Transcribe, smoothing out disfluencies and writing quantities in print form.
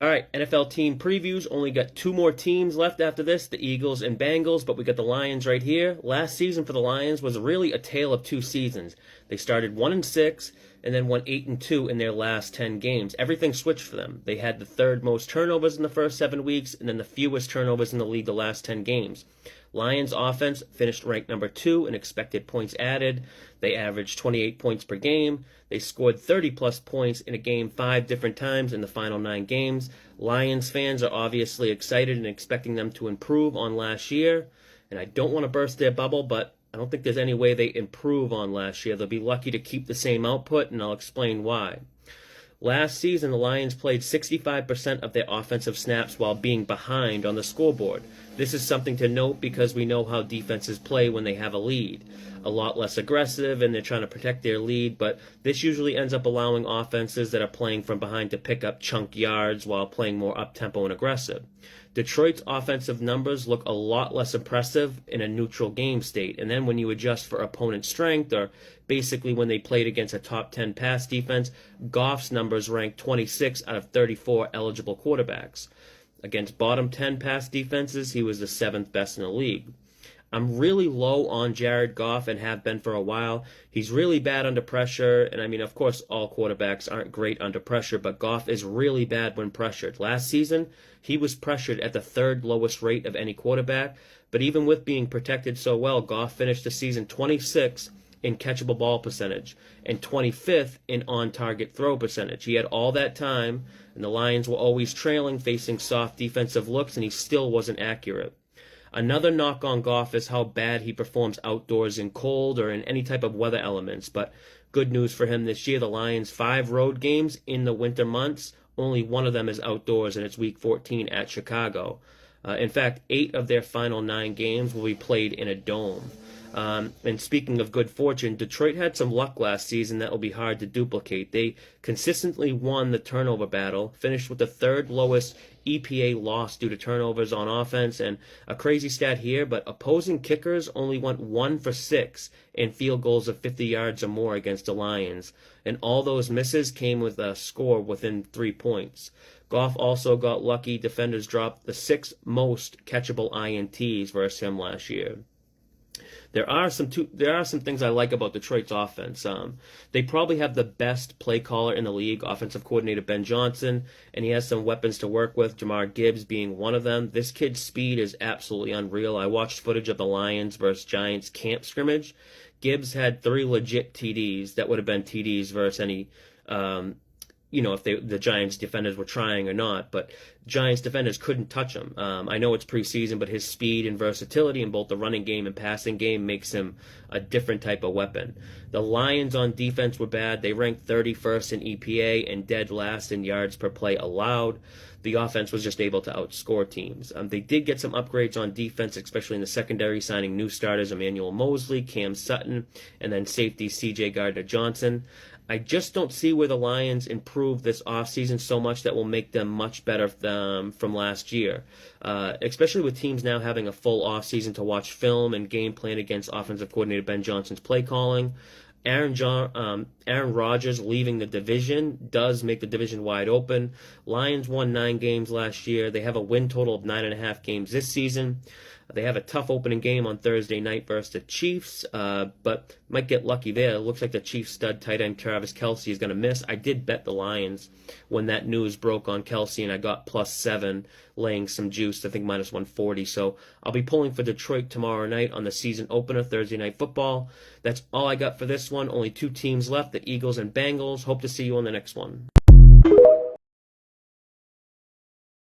All right, NFL team previews. Only got two more teams left after this, the Eagles and Bengals, but we got the Lions right here. Last season for the Lions was really a tale of two seasons. They started 1-6 and then went 8-2 in their last 10 games. Everything switched for them. They had the third most turnovers in the first 7 weeks and then the fewest turnovers in the league the last 10 games. Lions offense finished ranked number 2 in expected points added. They averaged 28 points per game. They scored 30-plus points in a game 5 different times in the final 9 games. Lions fans are obviously excited and expecting them to improve on last year. And I don't want to burst their bubble, but I don't think there's any way they improve on last year. They'll be lucky to keep the same output, and I'll explain why. Last season, the Lions played 65% of their offensive snaps while being behind on the scoreboard. This is something to note because we know how defenses play when they have a lead. A lot less aggressive, and they're trying to protect their lead, but this usually ends up allowing offenses that are playing from behind to pick up chunk yards while playing more up-tempo and aggressive. Detroit's offensive numbers look a lot less impressive in a neutral game state, and then when you adjust for opponent strength, or basically when they played against a top 10 pass defense, Goff's numbers ranked 26 out of 34 eligible quarterbacks. Against bottom 10 pass defenses, he was the 7th best in the league. I'm really low on Jared Goff and have been for a while. He's really bad under pressure, and I mean, of course, all quarterbacks aren't great under pressure, but Goff is really bad when pressured. Last season, he was pressured at the 3rd lowest rate of any quarterback, but even with being protected so well, Goff finished the season 26th in catchable ball percentage and 25th in on-target throw percentage. He had all that time, and the Lions were always trailing, facing soft defensive looks, and he still wasn't accurate. Another knock on Goff is how bad he performs outdoors in cold or in any type of weather elements, but good news for him this year, the Lions' 5 road games in the winter months, only one of them is outdoors, and it's Week 14 at Chicago. In fact, 8 of their final 9 games will be played in a dome. And speaking of good fortune, Detroit had some luck last season that will be hard to duplicate. They consistently won the turnover battle, finished with the 3rd lowest EPA loss due to turnovers on offense, and a crazy stat here, but opposing kickers only went 1 for 6 in field goals of 50 yards or more against the Lions, and all those misses came with a score within 3 points. Goff also got lucky. Defenders dropped the 6th most catchable INTs versus him last year. There are some things I like about Detroit's offense. They probably have the best play caller in the league, offensive coordinator Ben Johnson, and he has some weapons to work with, Jamar Gibbs being one of them. This kid's speed is absolutely unreal. I watched footage of the Lions versus Giants camp scrimmage. Gibbs had 3 legit TDs that would have been TDs versus any if the Giants defenders were trying or not, but Giants defenders couldn't touch him. I know it's preseason, but his speed and versatility in both the running game and passing game makes him a different type of weapon. The Lions on defense were bad. They ranked 31st in EPA and dead last in yards per play allowed. The offense was just able to outscore teams. They did get some upgrades on defense, especially in the secondary, signing new starters Emmanuel Mosley, Cam Sutton, and then safety C.J. Gardner-Johnson. I just don't see where the Lions improve this offseason so much that will make them much better from last year, especially with teams now having a full offseason to watch film and game plan against offensive coordinator Ben Johnson's play calling. Aaron Rodgers leaving the division does make the division wide open. Lions won 9 games last year. They have a win total of 9.5 games this season. They have a tough opening game on Thursday night versus the Chiefs, but might get lucky there. It looks like the Chiefs stud tight end Travis Kelce is going to miss. I did bet the Lions when that news broke on Kelce, and I got +7, laying some juice, I think -140. So I'll be pulling for Detroit tomorrow night on the season opener, Thursday Night Football. That's all I got for this one. Only 2 teams left, the Eagles and Bengals. Hope to see you on the next one.